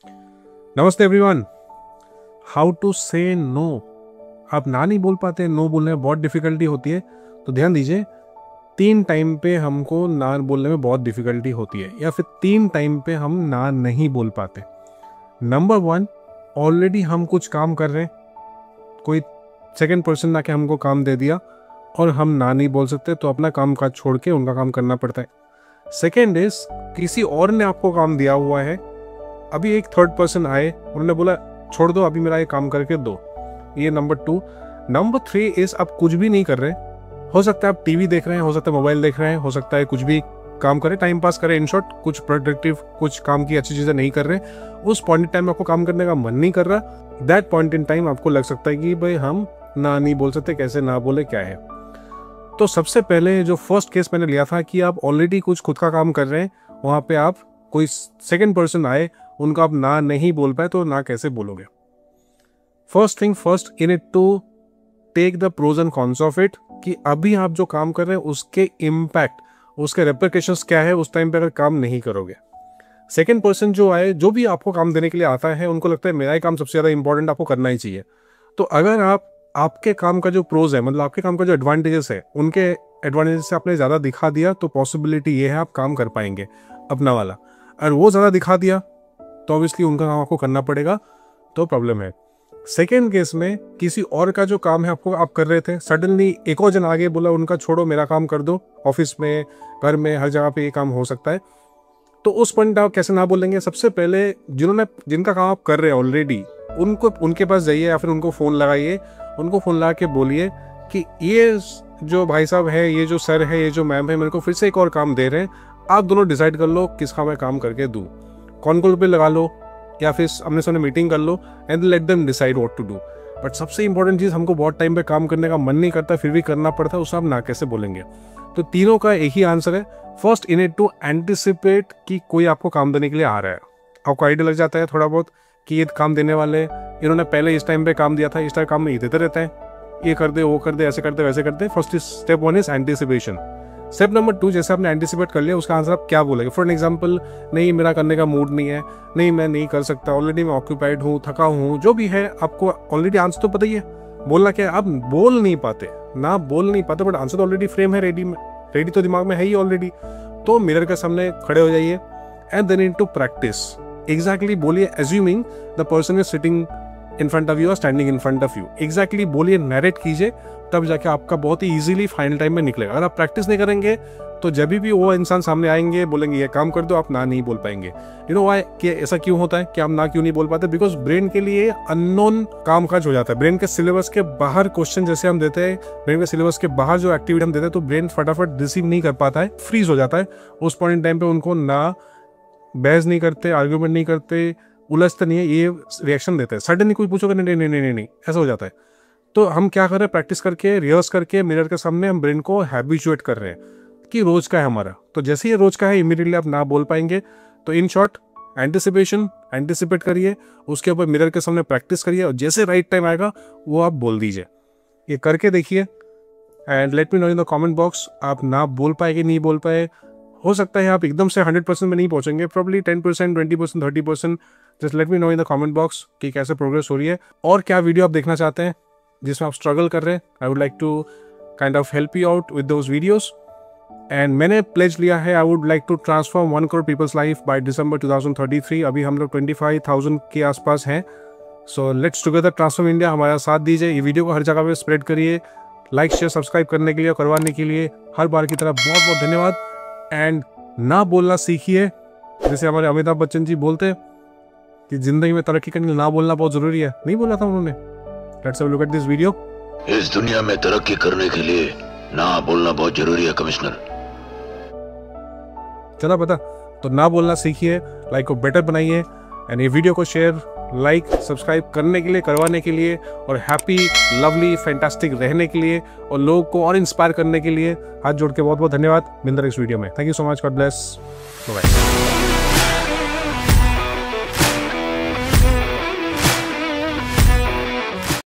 नमस्ते everyone. How to से no. आप ना नहीं बोल पाते, नो बोलने में बहुत डिफ़िकल्टी होती है। तो ध्यान दीजिए, 3 टाइम पे हमको ना बोलने में बहुत डिफ़िकल्टी होती है, या फिर 3 टाइम पे हम ना नहीं बोल पाते। नंबर 1, ऑलरेडी हम कुछ काम कर रहे हैं, कोई सेकंड पर्सन आके हमको काम दे दिया और हम ना नहीं बोल सकते, तो अपना काम काज छोड़ के उनका काम करना पड़ता है। सेकेंड इज, किसी और ने आपको काम दिया हुआ है, अभी एक थर्ड पर्सन आए, उन्होंने बोला छोड़ दो, अभी मेरा ये काम करके दो। ये नंबर 2। नंबर 3 इज, आप कुछ भी नहीं कर रहे। हो सकता है आप टीवी देख रहे हैं, हो सकता है मोबाइल देख रहे हैं, हो सकता है कुछ भी काम करें, टाइम पास करें, इन शॉर्ट कुछ प्रोडक्टिव, कुछ काम की अच्छी चीज़ें नहीं कर रहे। उस पॉइंट इन टाइम आपको काम करने का मन नहीं कर रहा। दैट पॉइंट इन टाइम आपको लग सकता है कि भाई हम ना नहीं बोल सकते, कैसे ना बोले, क्या है। तो सबसे पहले जो फर्स्ट केस मैंने लिया था कि आप ऑलरेडी कुछ खुद का काम कर रहे हैं, वहाँ पे आप कोई सेकंड पर्सन आए, उनको आप ना नहीं बोल पाए, तो ना कैसे बोलोगे। First thing first, in it to take the pros and cons of it, कि अभी आप जो काम कर रहे हैं उसके इम्पैक्ट, उसके रेपरकशंस क्या है उस टाइम पे अगर काम नहीं करोगे। सेकंड पर्सन जो आए, जो भी आपको काम देने के लिए आता है, उनको लगता है मेरा ही काम सबसे ज़्यादा इंपॉर्टेंट, आपको करना ही चाहिए। तो अगर आपके काम का जो प्रोज है, मतलब आपके काम का जो एडवांटेजेस है, उनके एडवांटेजेस से आपने ज़्यादा दिखा दिया, तो पॉसिबिलिटी ये है आप काम कर पाएंगे अपना वाला। और वो ज़्यादा दिखा दिया तो ऑब्वियसली उनका काम आपको करना पड़ेगा, तो प्रॉब्लम है। सेकेंड केस में, किसी और का जो काम है आपको, आप कर रहे थे, सडनली एक और जन आगे बोला उनका छोड़ो, मेरा काम कर दो। ऑफिस में, घर में, हर जगह पे ये काम हो सकता है। तो उस पॉइंट आप कैसे ना बोलेंगे। सबसे पहले जिनका काम आप कर रहे हैं ऑलरेडी, उनके पास जाइए या फिर उनको फ़ोन लगाइए, उनको फ़ोन लगा के बोलिए कि ये जो भाई साहब है, ये जो सर है, ये जो मैम है, मेरे को फिर से एक और काम दे रहे हैं, आप दोनों डिसाइड कर लो किसका मैं काम करके दूँ। कॉन कॉल पे लगा लो या फिर आमने सामने मीटिंग कर लो, and let them decide what to do. But सबसे इंपॉर्टेंट चीज़, हमको बहुत टाइम पे काम करने का मन नहीं करता, फिर भी करना पड़ता है, उससे आप ना कैसे बोलेंगे। तो तीनों का एक ही आंसर है। First, in it to anticipate कि कोई आपको काम देने के लिए आ रहा है। आपको आइडिया लग जाता है थोड़ा बहुत कि ये काम देने वाले, इन्होंने पहले इस टाइम पे काम दिया था, इस टाइम काम में ये देते रहते हैं, ये कर दे, वो कर दे, ऐसे करते, वैसे करते। First step 1 is anticipation. Step number 2, जैसे आपने एंटिसिपेट कर लिया, उसका आंसर आप क्या बोलेंगे। फॉर एग्जाम्पल, नहीं मेरा करने का मूड नहीं है, नहीं मैं नहीं कर सकता, ऑलरेडी मैं ऑक्यूपाइड हूँ, थका हूँ, जो भी है, आपको ऑलरेडी आंसर तो पता ही है, बोलना क्या है। आप बोल नहीं पाते, ना बोल नहीं पाते, बट आंसर तो ऑलरेडी फ्रेम है, रेडी तो दिमाग में है ही ऑलरेडी। तो मिरर के सामने खड़े हो जाइए and then into practice. Exactly बोलिए, assuming the person is sitting in front of you और standing in front of you. Exactly बोलिए, नैरेट कीजिए, तब जाके आपका बहुत ही इजीली फाइनल टाइम में निकलेगा। अगर आप प्रैक्टिस नहीं करेंगे तो जब भी वो इंसान सामने आएंगे, बोलेंगे ये काम कर दो, आप ना नहीं बोल पाएंगे। यू नो व्हाई, कि ऐसा क्यों होता है कि हम ना क्यों नहीं बोल पाते? बिकॉज ब्रेन के लिए अननोन काम काज हो जाता है। ब्रेन के सिलेबस के बाहर क्वेश्चन जैसे हम देते हैं, ब्रेन के सिलेबस के बाहर जो एक्टिविटी हम देते हैं, तो ब्रेन फटाफट रिसीव नहीं कर पाता है, फ्रीज हो जाता है। उस पॉइंट टाइम पे उनको ना बहस नहीं करते, आर्ग्यूमेंट नहीं करते, उलझते नहीं है, ये रिएक्शन देते हैं। सडनली कोई पूछोगे नहीं नहीं नहीं नहीं नहीं, ऐसा हो जाता है। तो हम क्या कर रहे हैं, प्रैक्टिस करके, रिहर्स करके, मिरर के सामने हम ब्रेन को हैबिचुएट कर रहे हैं कि रोज का है हमारा। तो जैसे ये रोज का है, इमीडिएटली आप ना बोल पाएंगे। तो इन शॉर्ट, एंटिसिपेट करिए, उसके ऊपर मिरर के सामने प्रैक्टिस करिए, और जैसे राइट टाइम आएगा वो आप बोल दीजिए। ये करके देखिए and let me know in the comment box, आप ना बोल पाए कि नहीं बोल पाए। हो सकता है आप एकदम से 100% में नहीं पहुंचेंगे, probably 10%, 20%, 30%। Just let me know in the comment box कि कैसे प्रोग्रेस हो रही है, और क्या वीडियो आप देखना चाहते हैं जिसमें आप स्ट्रगल कर रहे हैं। I would like to kind of help you out with those videos. And मैंने प्लेज लिया है, I would like to transform 1 crore people's life by December 2033। अभी हम लोग 25,000 के आसपास हैं। So let's together transform India. हमारा साथ दीजिए, ये वीडियो को हर जगह पे स्प्रेड करिए। लाइक, शेयर, सब्सक्राइब करने के लिए, करवाने के लिए हर बार की तरह बहुत बहुत धन्यवाद। एंड ना बोलना सीखिए, जैसे हमारे अमिताभ बच्चन जी बोलते कि जिंदगी में तरक्की करने ना बोलना बहुत जरूरी है। नहीं बोला था उन्होंने। Let's have a look at this video. इस दुनिया में तरक्की करने के लिए ना बोलना बहुत जरूरी है कमिश्नर। चला पता? तो ना बोलना सीखिए, लाइफ को बेटर बनाइए। एंड ये वीडियो को शेयर, लाइक, सब्सक्राइब करने के लिए, करवाने के लिए, और हैप्पी, लवली, फैंटास्टिक रहने के लिए, और लोगों को और इंस्पायर करने के लिए हाथ जोड़ के बहुत बहुत धन्यवाद। मिलते हैं इस वीडियो में। Thank you so much, God bless, bye.